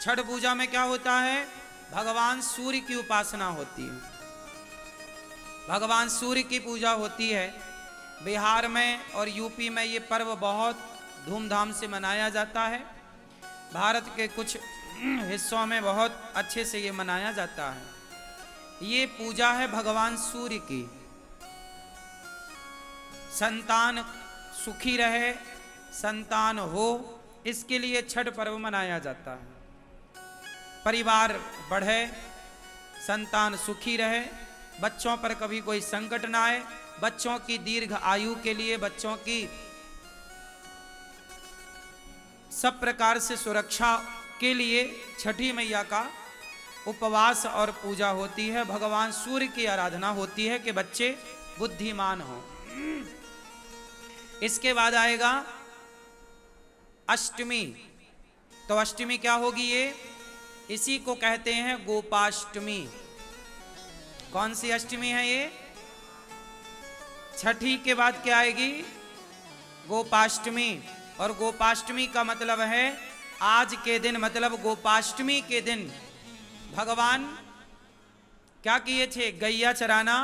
छठ पूजा में क्या होता है? भगवान सूर्य की उपासना होती है, भगवान सूर्य की पूजा होती है। बिहार में और यूपी में ये पर्व बहुत धूमधाम से मनाया जाता है। भारत के कुछ हिस्सों में बहुत अच्छे से ये मनाया जाता है। ये पूजा है भगवान सूर्य की। संतान सुखी रहे, संतान हो, इसके लिए छठ पर्व मनाया जाता है। परिवार बढ़े, संतान सुखी रहे, बच्चों पर कभी कोई संकट ना आए, बच्चों की दीर्घ आयु के लिए, बच्चों की सब प्रकार से सुरक्षा के लिए छठी मैया का उपवास और पूजा होती है। भगवान सूर्य की आराधना होती है कि बच्चे बुद्धिमान हो। इसके बाद आएगा अष्टमी। तो अष्टमी क्या होगी? ये इसी को कहते हैं गोपाष्टमी। कौन सी अष्टमी है ये? छठी के बाद क्या आएगी? गोपाष्टमी। और गोपाष्टमी का मतलब है आज के दिन, मतलब गोपाष्टमी के दिन भगवान क्या किए थे? गैया चराना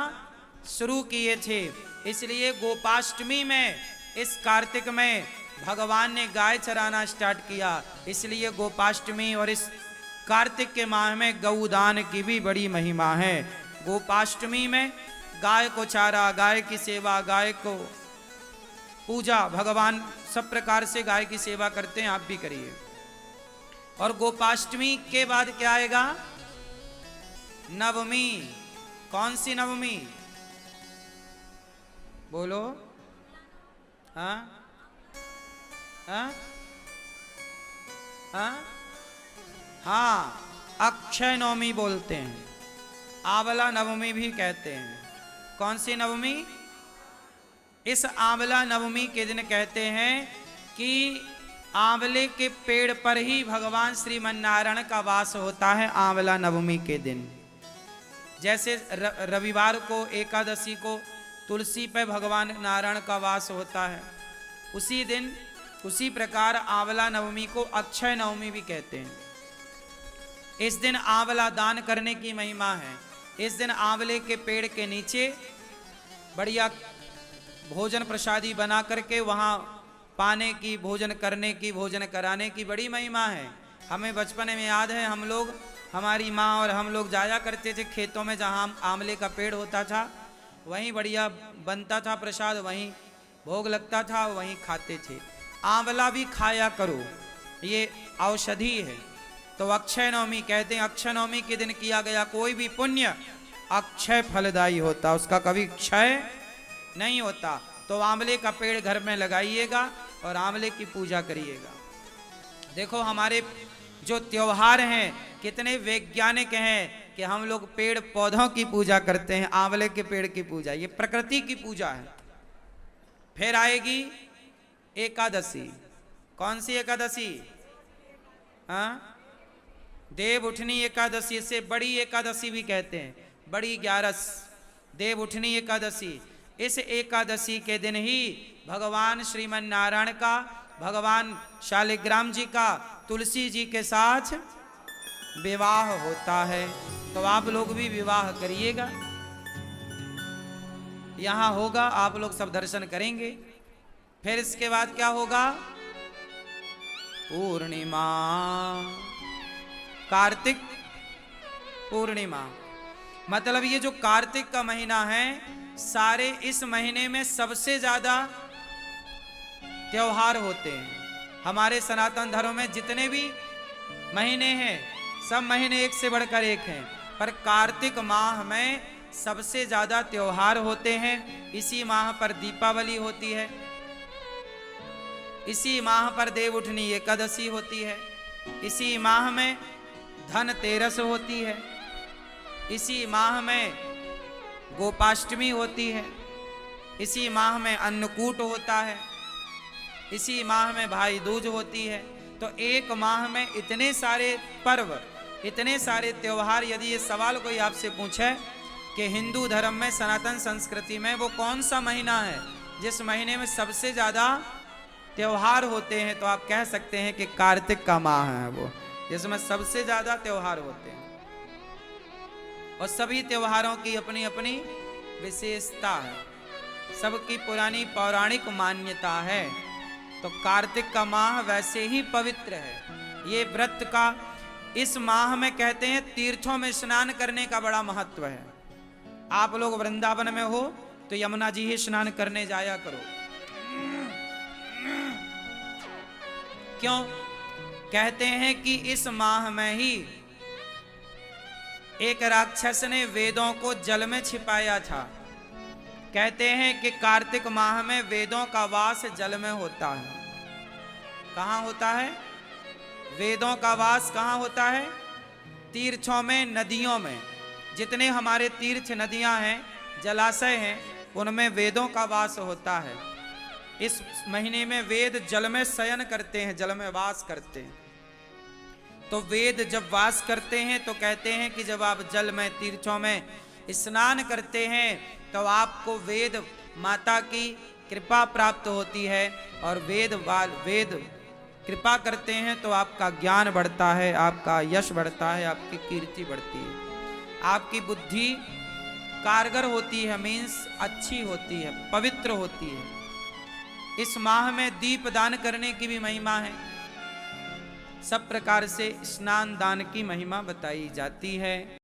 शुरू किए थे। इसलिए गोपाष्टमी में, इस कार्तिक में भगवान ने गाय चराना स्टार्ट किया। इसलिए गोपाष्टमी और इस कार्तिक के माह में गौदान की भी बड़ी महिमा है। गोपाष्टमी में गाय को चारा, गाय की सेवा, गाय को पूजा, भगवान सब प्रकार से गाय की सेवा करते हैं, आप भी करिए। और गोपाष्टमी के बाद क्या आएगा? नवमी। कौन सी नवमी? बोलो। हाँ हाँ हाँ हाँ, अक्षय नवमी बोलते हैं, आंवला नवमी भी कहते हैं। कौन सी नवमी? इस आंवला नवमी के दिन कहते हैं कि आंवले के पेड़ पर ही भगवान श्रीमन नारायण का वास होता है आंवला नवमी के दिन। जैसे रविवार को, एकादशी को तुलसी पर भगवान नारायण का वास होता है, उसी दिन, उसी प्रकार आंवला नवमी को अक्षय नवमी भी कहते हैं। इस दिन आंवला दान करने की महिमा है। इस दिन आंवले के पेड़ के नीचे बढ़िया भोजन प्रसादी बना करके वहाँ पाने की, भोजन करने की, भोजन कराने की बड़ी महिमा है। हमें बचपन में याद है, हम लोग, हमारी माँ और हम लोग जाया करते थे खेतों में, जहाँ आंवले का पेड़ होता था, वहीं बढ़िया बनता था प्रसाद, वहीं भोग लगता था, वहीं खाते थे। आंवला भी खाया करो, ये औषधि है। तो अक्षय नवमी कहते हैं, अक्षय नवमी के दिन किया गया कोई भी पुण्य अक्षय फलदायी होता, उसका कभी क्षय नहीं होता। तो आंवले का पेड़ घर में लगाइएगा और आंवले की पूजा करिएगा। देखो हमारे जो त्योहार हैं कितने वैज्ञानिक हैं कि हम लोग पेड़ पौधों की पूजा करते हैं, आंवले के पेड़ की पूजा, ये प्रकृति की पूजा है। फिर आएगी एकादशी। कौन सी एकादशी? हाँ, देव उठनी एकादशी, से बड़ी एकादशी भी कहते हैं, बड़ी 11, देव उठनी एकादशी। इस एकादशी के दिन ही भगवान श्रीमन नारायण का, भगवान शालिग्राम जी का तुलसी जी के साथ विवाह होता है। तो आप लोग भी विवाह करिएगा, यहाँ होगा, आप लोग सब दर्शन करेंगे। फिर इसके बाद क्या होगा? पूर्णिमा, कार्तिक पूर्णिमा। मतलब ये जो कार्तिक का महीना है, सारे इस महीने में सबसे ज्यादा त्योहार होते हैं। हमारे सनातन धर्म में जितने भी महीने हैं, सब महीने एक से बढ़कर एक हैं, पर कार्तिक माह में सबसे ज्यादा त्योहार होते हैं। इसी माह पर दीपावली होती है, इसी माह पर देव उठनी एकादशी होती है, इसी माह में धनतेरस होती है, इसी माह में गोपाष्टमी होती है, इसी माह में अन्नकूट होता है, इसी माह में भाई दूज होती है। तो एक माह में इतने सारे पर्व, इतने सारे त्योहार। यदि ये सवाल कोई आपसे पूछे कि हिंदू धर्म में, सनातन संस्कृति में वो कौन सा महीना है जिस महीने में सबसे ज्यादा त्योहार होते हैं, तो आप कह सकते हैं कि कार्तिक का माह है वो। जिसमें सबसे ज्यादा त्योहार होते हैं और सभी त्योहारों की अपनी अपनी विशेषता है, सबकी पुरानी पौराणिक मान्यता है। तो कार्तिक का माह वैसे ही पवित्र है। ये व्रत का इस माह में कहते हैं तीर्थों में स्नान करने का बड़ा महत्व है। आप लोग वृंदावन में हो तो यमुना जी ही स्नान करने जाया करो। क्यों? कहते हैं कि इस माह में ही एक राक्षस ने वेदों को जल में छिपाया था। कहते हैं कि कार्तिक माह में वेदों का वास जल में होता है। कहाँ होता है? वेदों का वास कहाँ होता है? तीर्थों में, नदियों में। जितने हमारे तीर्थ नदियां हैं, जलाशय हैं, उनमें वेदों का वास होता है। इस महीने में वेद जल में शयन करते हैं, जल में वास करते हैं। तो वेद जब वास करते हैं तो कहते हैं कि जब आप जल में, तीर्थों में स्नान करते हैं तो आपको वेद माता की कृपा प्राप्त होती है और वेद कृपा करते हैं तो आपका ज्ञान बढ़ता है, आपका यश बढ़ता है, आपकी कीर्ति बढ़ती है, आपकी बुद्धि कारगर होती है, मीन्स अच्छी होती है, पवित्र होती है। इस माह में दीप दान करने की भी महिमा है। सब प्रकार से स्नान दान की महिमा बताई जाती है।